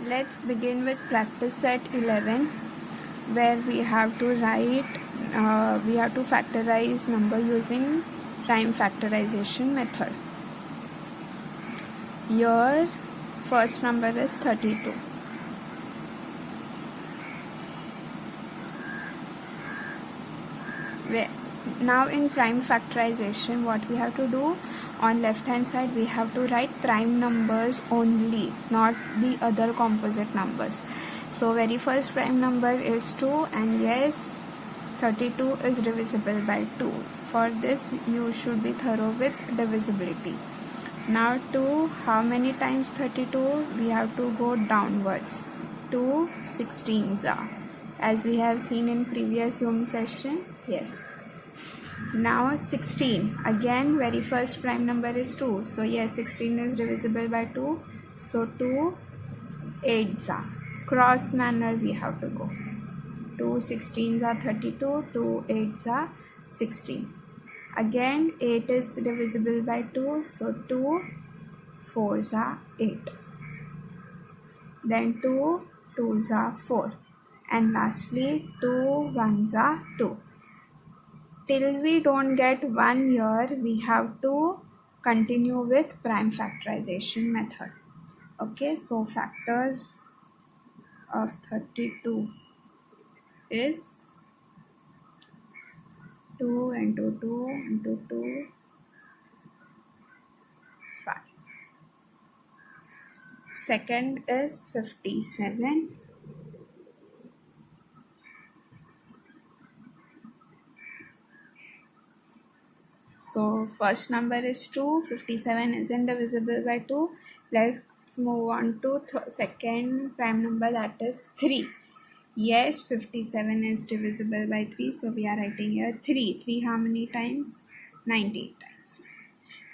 Let's begin with practice set 11, where we have to factorize number using prime factorization method. Your first number is 32. Now in prime factorization, what we have to do, on left hand side we have to write prime numbers only, not the other composite numbers. So very first prime number is 2, and yes, 32 is divisible by 2. For this you should be thorough with divisibility. Now 2, how many times 32? We have to go downwards. 2 16s are, as we have seen in previous Zoom session. Yes. Now 16, again very first prime number is 2, so yes, 16 is divisible by 2, so 2 8s are, cross manner we have to go. 2 16s are 32, 2 8s are 16. Again 8 is divisible by 2, so 2 4s are 8. Then 2 2s are 4, and lastly 2 1s are 2. Till we don't get 1 here, we have to continue with prime factorization method. Okay, so factors of 32 is 2 into 2 into 2, 5. Second is 57. So first number is 2, 57 is indivisible by 2. Let's move on to second prime number, that is 3. Yes, 57 is divisible by 3, so we are writing here 3. 3 how many times? 19 times.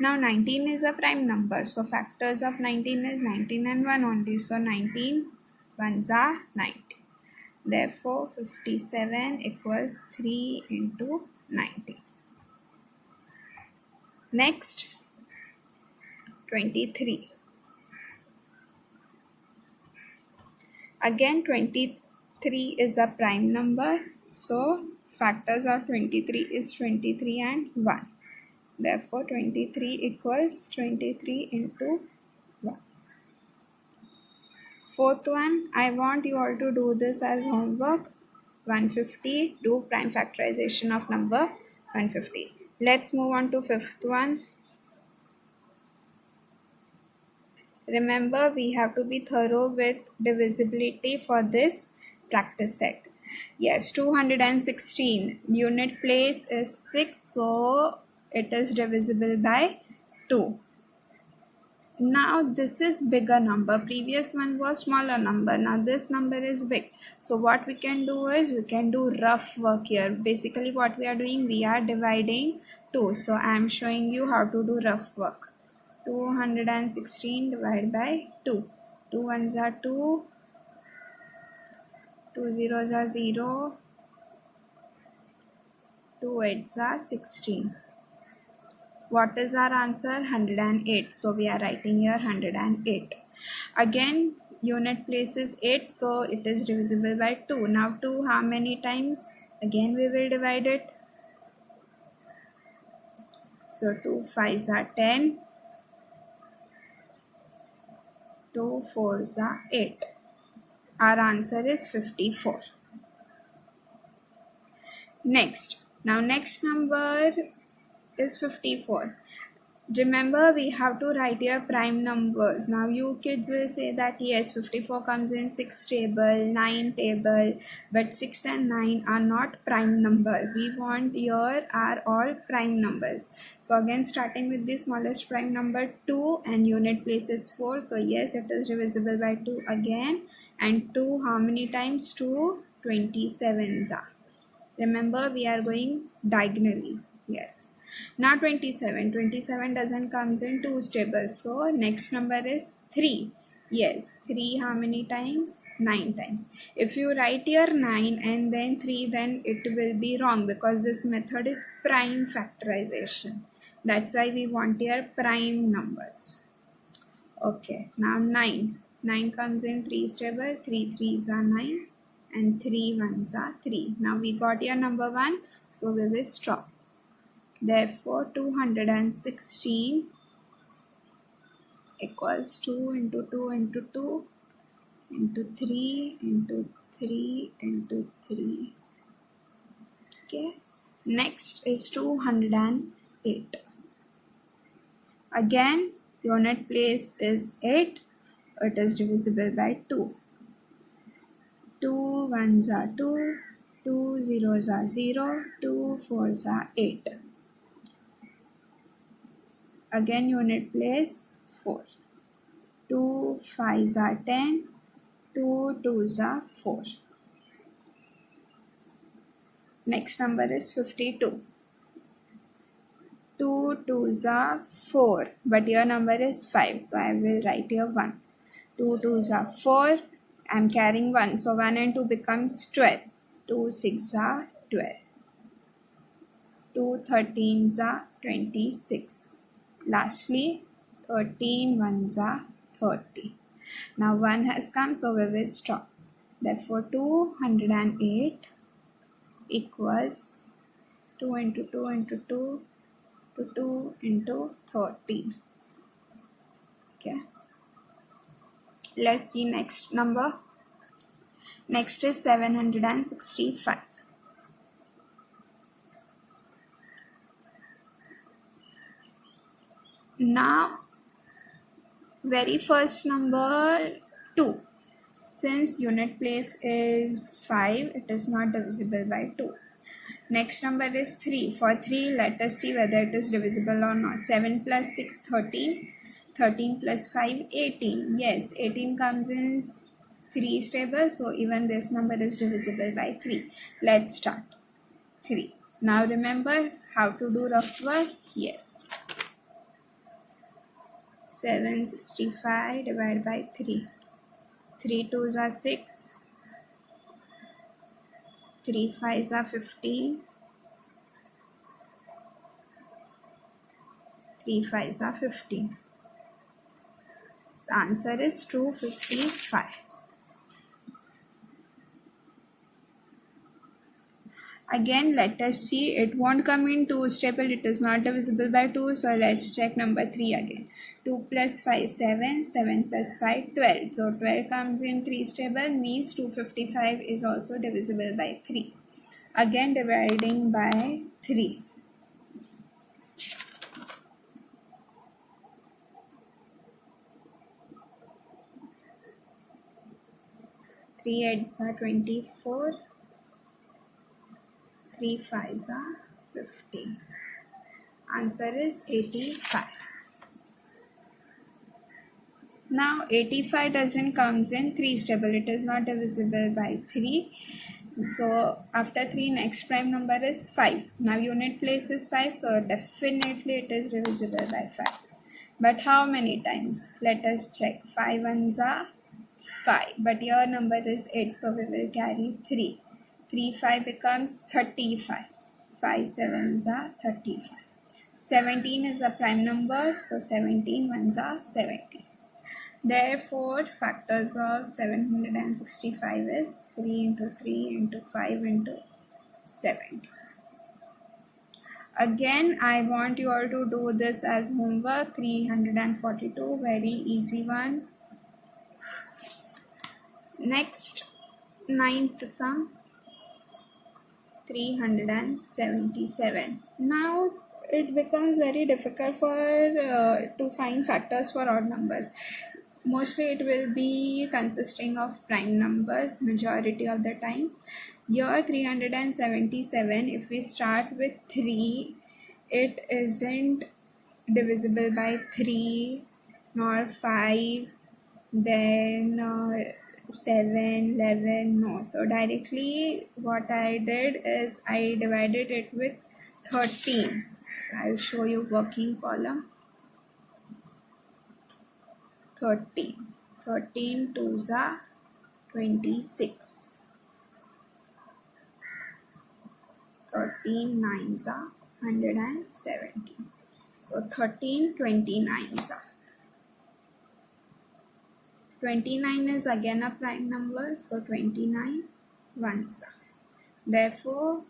Now 19 is a prime number, so factors of 19 is 19 and 1 only, so 19 ones are 90. Therefore 57 equals 3 into 90. Next, 23. Again 23 is a prime number, so factors of 23 is 23 and 1. Therefore 23 equals 23 into 1. Fourth one, I want you all to do this as homework. 150, do prime factorization of number 150. Let's move on to fifth one. Remember, we have to be thorough with divisibility for this practice set. Yes, 216. Unit place is 6, so it is divisible by 2. Now this is bigger number. Previous one was smaller number. Now this number is big. So what we can do is we can do rough work here. Basically what we are doing, we are dividing 2. So I am showing you how to do rough work. 216 divided by 2. 2 ones are 2. 2 zeros are 0. 2 eights are 16. What is our answer? 108. So we are writing here 108. Again, unit place is 8, so it is divisible by 2. Now 2 how many times? Again we will divide it. So 2 5s are 10. 2 4s are 8. Our answer is 54. Next number is 54. Remember, we have to write here prime numbers. Now you kids will say that yes, 54 comes in 6 table, 9 table, but 6 and 9 are not prime number. We want here are all prime numbers. So again, starting with the smallest prime number 2, and unit place is 4. So yes, it is divisible by 2 again. And 2 how many times? 2 27s are. Remember, we are going diagonally. Yes. Now 27. 27 doesn't comes in 2's table. So next number is 3. Yes. 3 how many times? 9 times. If you write here 9 and then 3, then it will be wrong, because this method is prime factorization. That's why we want here prime numbers. Okay. Now 9. 9 comes in 3's table, 3 3's are 9 and 3 1's are 3. Now we got your number 1, so we will stop. Therefore 216 equals 2 into 2 into 2 into 3 into 3 into 3. Okay, next is 208. Again, unit place is 8. It is divisible by 2. 2 1's are 2, 2 0's are 0, 2 4's are 8. Again, unit place 4. 2 5's are 10, 2 2's are 4. Next number is 52. 2 2's are 4, but your number is 5, so I will write here 1. 2 2's are 4, I'm carrying 1, so 1 and 2 becomes 12. 2 6's are 12. 2 13's are 26. Lastly, 13 1's are 30. Now 1 has come, so we will stop. Therefore 208 equals 2 into 2 into 2 to 2 into 13. Okay, let's see next number. Next is 765. Now very first number 2, since unit place is 5, it is not divisible by 2. Next number is 3. For 3, let us see whether it is divisible or not. 7 plus 6 13, 13 plus 5 18. Yes, 18 comes in 3's table, so even this number is divisible by 3. Let's start. 3. Now remember how to do rough work? Yes. 765 divided by 3. 3 2's are 6. 3 5's are 15. 3 5's are 15. The answer is 255. Again, let us see. It won't come in 2's table. It is not divisible by 2. So let's check number 3 again. 2 plus 5 7. 7 plus 5 12. So 12 comes in 3's table, means 255 is also divisible by 3. Again, dividing by 3. 3 8's are 24. 3 5's are 15. Answer is 85. Now 85 doesn't comes in 3's table. It is not divisible by 3. So after 3, next prime number is 5. Now unit place is 5, so definitely it is divisible by 5. But how many times? Let us check. 5 1's are 5, but your number is 8, so we will carry 3. 3 5 becomes 35. 5 7's are 35. 17 is a prime number, so 17 1's are 17. Therefore, factors of 765 is 3 into 3 into 5 into 70. Again, I want you all to do this as homework. 342, very easy one. Next, ninth sum, 377. Now it becomes very difficult to find factors for odd numbers. Mostly it will be consisting of prime numbers majority of the time. Here 377, if we start with 3, it isn't divisible by 3 nor 5, then 7, 11, no. So directly what I did is I divided it with 13. I'll show you working column. 13. 13 2's are 26. 13 9's are 170. So 13 29's are 29 is again a prime number, so 29 ones are. Therefore,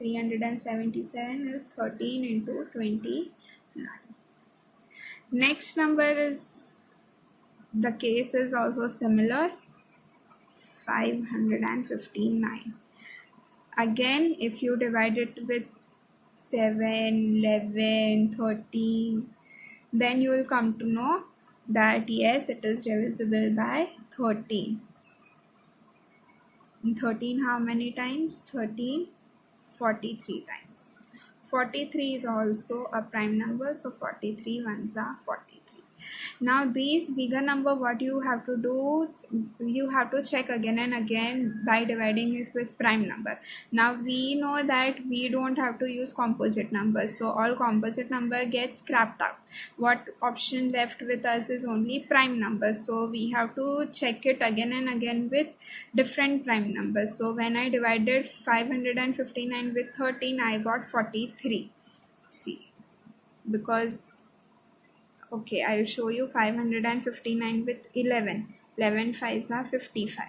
377 is 13 into 29. Next number is, the case is also similar, 559. Again, if you divide it with 7, 11, 13, then you will come to know that yes, it is divisible by 13. And 13 how many times? 13, 43 times. 43 is also a prime number, so 43 ones are 43. Now these bigger number, what you have to do, you have to check again and again by dividing it with prime number. Now we know that we don't have to use composite numbers, so all composite number gets scrapped out. What option left with us is only prime numbers, so we have to check it again and again with different prime numbers. So when I divided 559 with 13, I got 43. See, because okay, I'll show you 559 with 11. 11 5s are 55.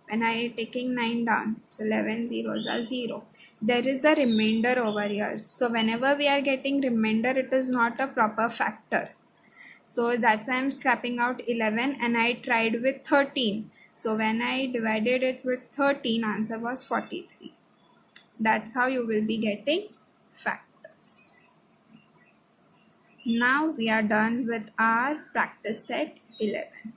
When I taking 9 down, so 11 zeros are 0. There is a remainder over here. So whenever we are getting remainder, it is not a proper factor. So that's why I'm scrapping out 11 and I tried with 13. So when I divided it with 13, answer was 43. That's how you will be getting factors. Now we are done with our practice set 11.